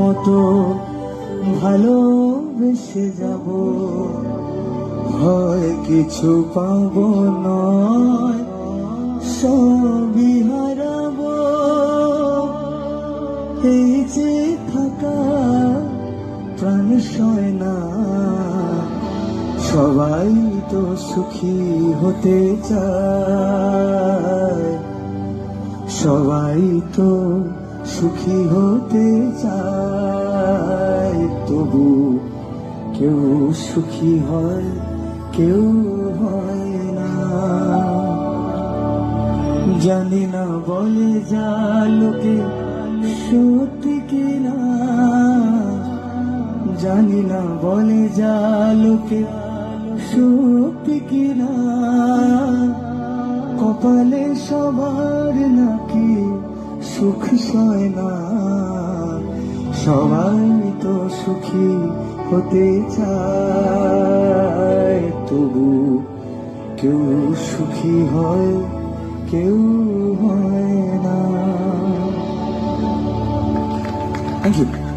মতো ভালোবেসে যাব, হয় কিছু পাবো নয় সবই হারাবো। এই যে থাকা প্রাণ সয় না, সবাই তো সুখী হতে চায়, সবাই তো সুখী হতে চায়। তবু কেউ সুখী হয়, কেউ হয় না। জানি না বলে যা লোকে সত্যি কিনা, জানি না বলে যা লোকে সত্যি কিনা। কপালে সবার নাকি সুখ সয় না, সবাই তো সুখী হতে চায়। তবু কেউ সুখী হয়, কেউ হয় না। Thank you.